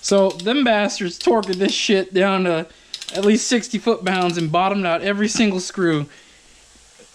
So them bastards torqued this shit down to at least 60 foot-pounds and bottomed out every single screw,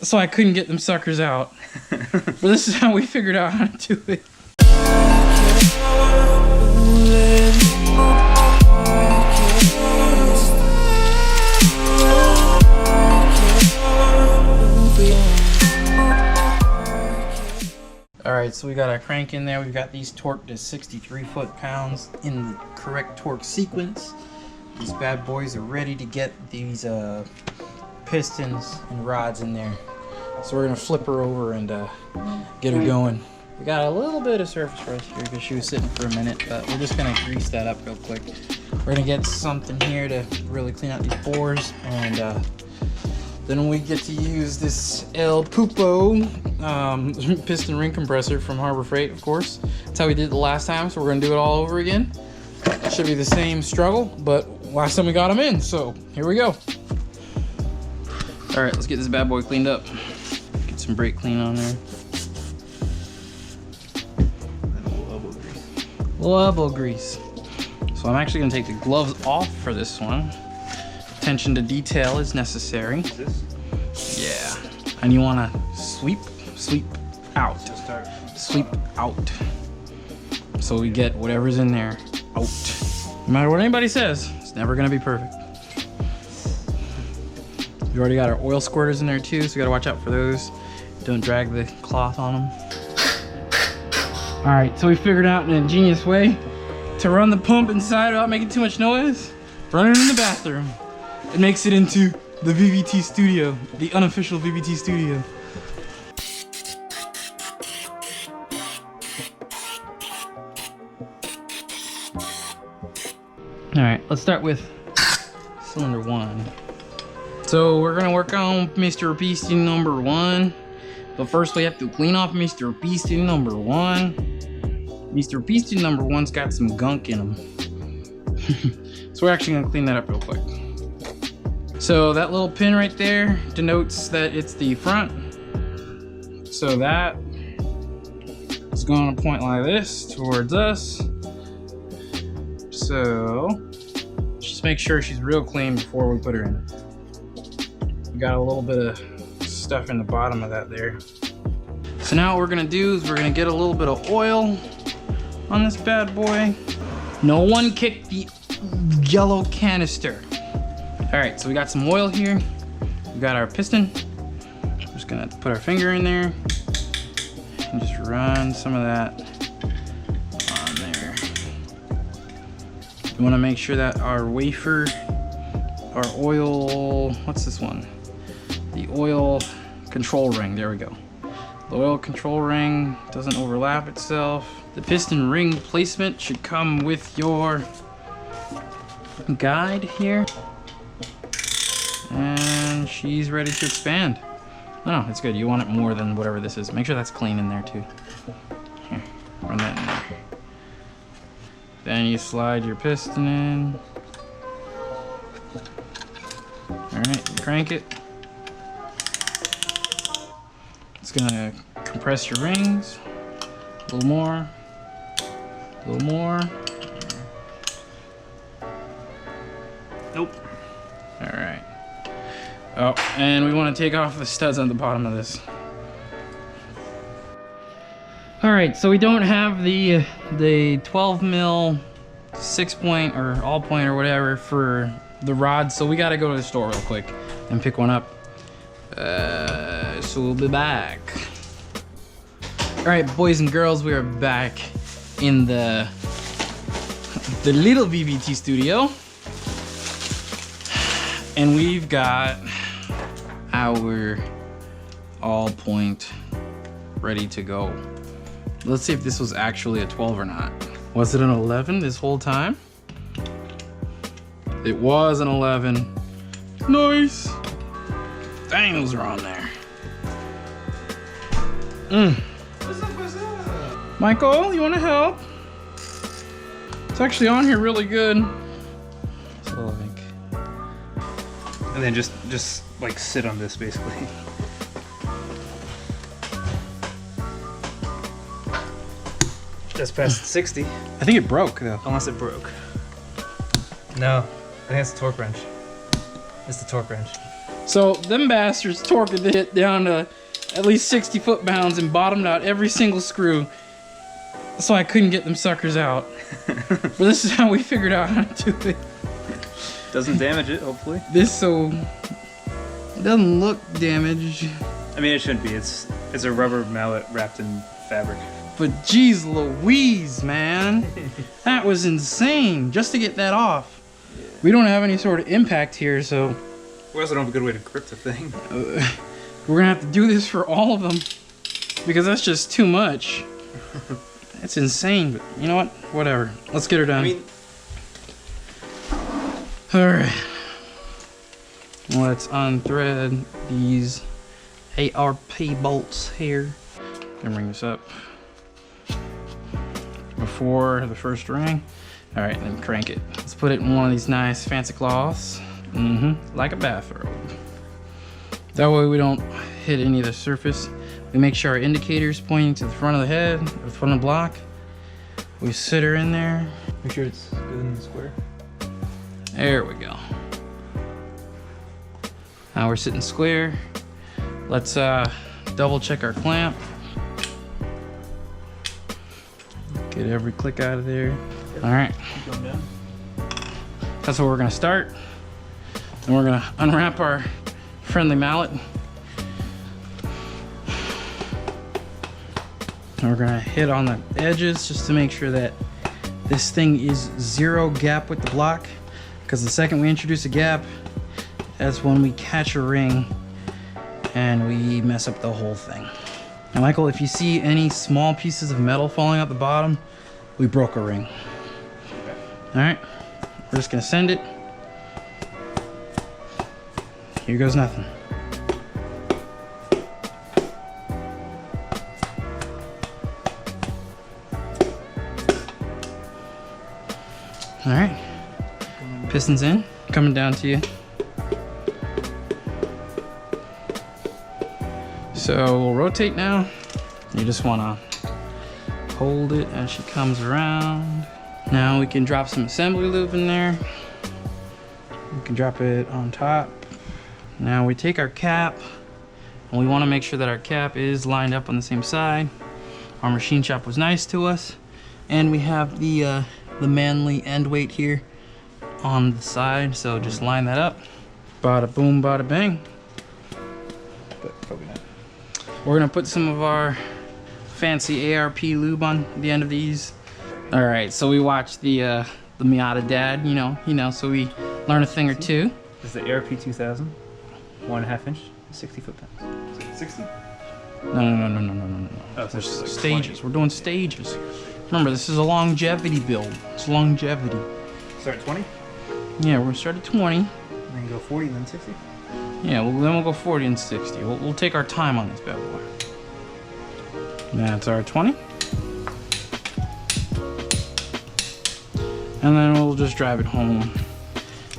so I couldn't get them suckers out. But this is how we figured out how to do it. Alright, so we got our crank in there. We've got these torqued to 63 foot-pounds in the correct torque sequence. These bad boys are ready to get these pistons and rods in there. So we're gonna flip her over and get her going. We got a little bit of surface rust here because she was sitting for a minute, but we're just gonna grease that up real quick. We're gonna get something here to really clean out these pores, and then we get to use this El Pupo piston ring compressor from Harbor Freight, of course. That's how we did it the last time, so we're gonna do it all over again. Should be the same struggle, but last time we got them in, so here we go. All right, let's get this bad boy cleaned up. Get some brake clean on there. A little elbow grease. So I'm actually gonna take the gloves off for this one. Attention to detail is necessary. Yeah, and you wanna sweep out. Sweep out. So we get whatever's in there out. No matter what anybody says, it's never gonna be perfect. We already got our oil squirters in there too, so we gotta watch out for those. Don't drag the cloth on them. All right, so we figured out an ingenious way to run the pump inside without making too much noise. Run it in the bathroom. It makes it into the VVT studio, the unofficial VVT studio. All right, let's start with cylinder 1. So we're gonna work on Mr. Piston number 1, but first we have to clean off Mr. Piston number 1. Mr. Piston number 1's got some gunk in him. So we're actually gonna clean that up real quick. So that little pin right there denotes that it's the front. So that is going to point like this towards us. So just make sure she's real clean before we put her in. We got a little bit of stuff in the bottom of that there. So now what we're gonna do is we're gonna get a little bit of oil on this bad boy. No one kick the yellow canister. All right, so we got some oil here. We got our piston. We're just gonna put our finger in there and just run some of that on there. We wanna make sure that our wafer, our oil, what's this one? The oil control ring, there we go. The oil control ring doesn't overlap itself. The piston ring placement should come with your guide here. And she's ready to expand. Oh, it's good. You want it more than whatever this is. Make sure that's clean in there too. Here, run that in there. Then you slide your piston in. All right, crank it. It's gonna compress your rings. A little more. A little more. Nope. All right. Oh, and we want to take off the studs on the bottom of this. All right, so we don't have the 12 mil 6-point or all point or whatever for the rod, so we got to go to the store real quick and pick one up. So we'll be back. All right, boys and girls, we are back in the little VVT studio, and we've got our all point ready to go. Let's see if this was actually a 12 or not. Was it an 11 this whole time? It was an 11. Nice. Dang, those are on there. What's up? Michael, you want to help? It's actually on here really good. So like, and then just like sit on this basically. That's past 60. I think it broke though. Unless it broke. No, I think it's the torque wrench. It's the torque wrench. So them bastards torqued it down to at least 60 foot-pounds and bottomed out every single screw. So I couldn't get them suckers out. But this is how we figured out how to do it. Doesn't damage it, hopefully. This so doesn't look damaged. I mean, it shouldn't be. It's a rubber mallet wrapped in fabric. But geez Louise, man. That was insane just to get that off. Yeah. We don't have any sort of impact here, so... We also don't have a good way to grip the thing. We're gonna have to do this for all of them. Because that's just too much. It's insane, but you know what? Whatever. Let's get her done. I mean... Alright. Let's unthread these ARP bolts here. And bring this up before the first ring. Alright, then crank it. Let's put it in one of these nice fancy cloths. Like a bathrobe. That way we don't hit any of the surface. We make sure our indicator's pointing to the front of the head, or the front of the block. We sit her in there. Make sure it's good in the square. There we go. Now we're sitting square. Let's double check our clamp. Get every click out of there. All right. That's where we're gonna start. And we're gonna unwrap our friendly mallet. And we're gonna hit on the edges just to make sure that this thing is zero gap with the block. Because the second we introduce a gap, that's when we catch a ring and we mess up the whole thing. Now Michael, if you see any small pieces of metal falling out the bottom, we broke a ring. All right, we're just gonna send it. Here goes nothing. All right, pistons in, coming down to you. So we'll rotate now. You just wanna hold it as she comes around. Now we can drop some assembly lube in there. We can drop it on top. Now we take our cap, and we wanna make sure that our cap is lined up on the same side. Our machine shop was nice to us. And we have the Manley end weight here on the side, so just line that up. Bada boom, bada bang. But probably not. We're gonna put some of our fancy ARP lube on the end of these. All right, so we watched the Miata dad, you know, so we learn a thing or two. This is the ARP 2000, 1.5 inch, 60 foot-pounds. Is it 60? No. Oh, so There's like stages. 20. We're doing stages. Remember, this is a longevity build. It's longevity. Start at 20? Yeah, we're gonna start at 20. And then go 40 and then 60? Yeah, well, then we'll go 40 and 60. We'll take our time on this bad boy. That's our 20. And then we'll just drive it home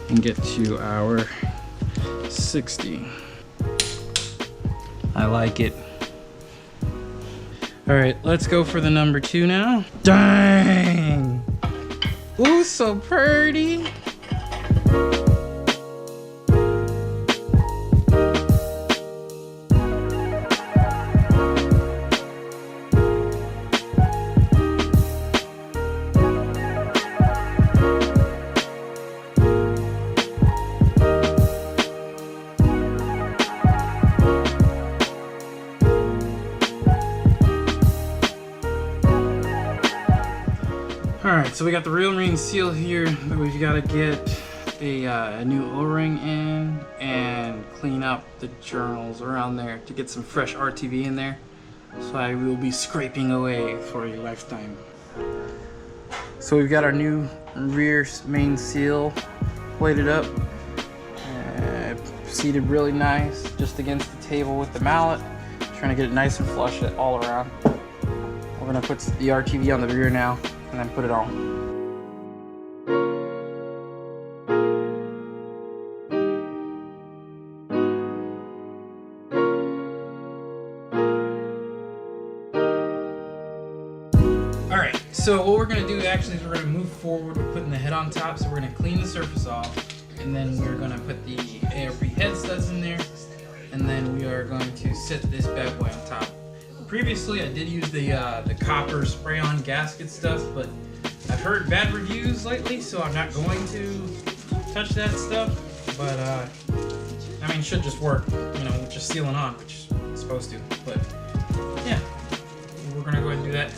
and get to our 60. I like it. All right, let's go for the number 2 now. Dang! Ooh, so pretty. Alright, so we got the real ring seal here, but we've got to get a new O-ring in and clean up the journals around there to get some fresh RTV in there. So I will be scraping away for a lifetime. So we've got our new rear main seal plated up, seated really nice just against the table with the mallet, trying to get it nice and flush all around. We're going to put the RTV on the rear now and then put it on. Alright, So what we're gonna do actually is we're gonna move forward with putting the head on top. So we're gonna clean the surface off, and then we're gonna put the ARP head studs in there, and then we are going to set this bad boy on top. Previously, I did use the copper spray-on gasket stuff, but I've heard bad reviews lately, so I'm not going to touch that stuff. But I mean, it should just work, you know, just sealing on, which it's supposed to. But yeah, we're gonna go ahead and do that.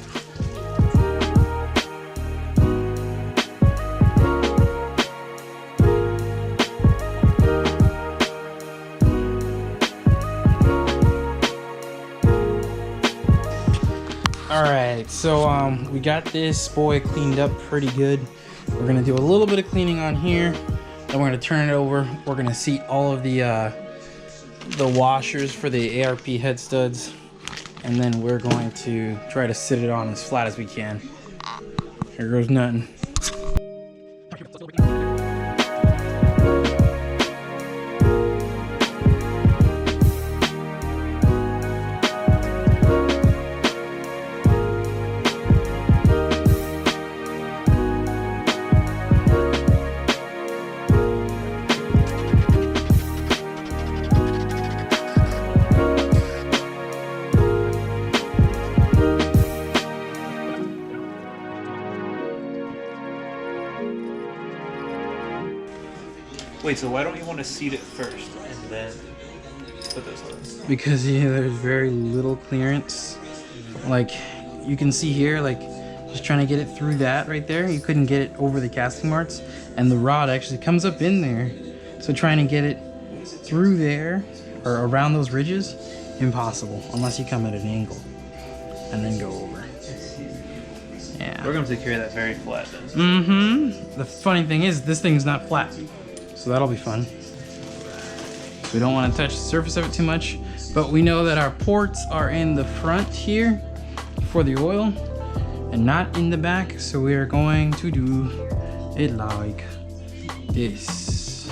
Alright, so we got this boy cleaned up pretty good. We're gonna do a little bit of cleaning on here, then we're gonna turn it over. We're gonna seat all of the washers for the ARP head studs, and then we're going to try to sit it on as flat as we can. Here goes nothing. Wait, so why don't you want to seat it first and then put those on? Because yeah, there's very little clearance. Like you can see here, like just trying to get it through that right there, you couldn't get it over the casting marks, and the rod actually comes up in there. So trying to get it through there or around those ridges, impossible unless you come at an angle and then go over. Yeah. We're going to take care of that very flat then. Mm-hmm. The funny thing is, this thing's not flat, so that'll be fun. We don't want to touch the surface of it too much, but we know that our ports are in the front here for the oil and not in the back, so we are going to do it like this.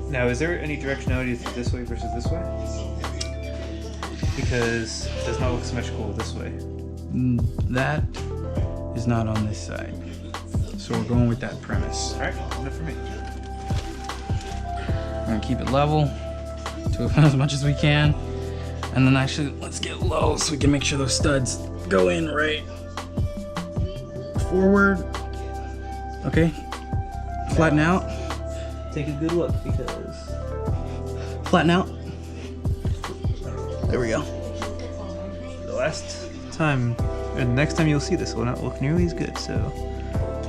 Now, is there any directionality this way versus this way? Because it does not look symmetrical this way. That is not on this side, so we're going with that premise. All right, enough for me. We're gonna keep it level to as much as we can, and then actually let's get low so we can make sure those studs go in right forward. Okay, flatten out. Take a good look because Flatten out. There we go. the last time and next time you'll see this will not look nearly as good, so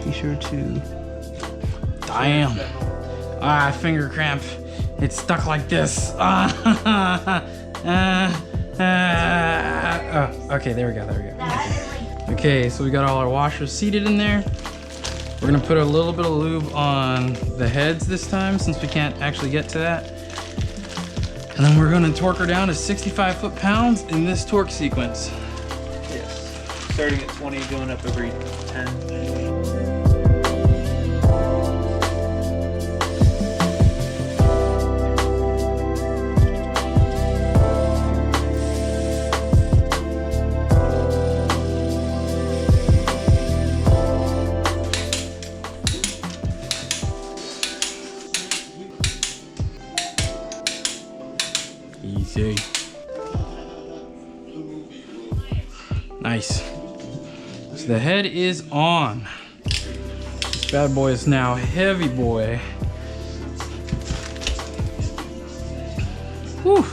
be sure to. Damn. Ah, finger cramp. It's stuck like this. Okay, there we go, there we go. Okay, so we got all our washers seated in there. We're gonna put a little bit of lube on the heads this time since we can't actually get to that. And then we're gonna torque her down to 65 foot-pounds in this torque sequence. Yes. Starting at 20, going up every 10. Easy. Nice. So the head is on. This bad boy is now heavy boy. Whew.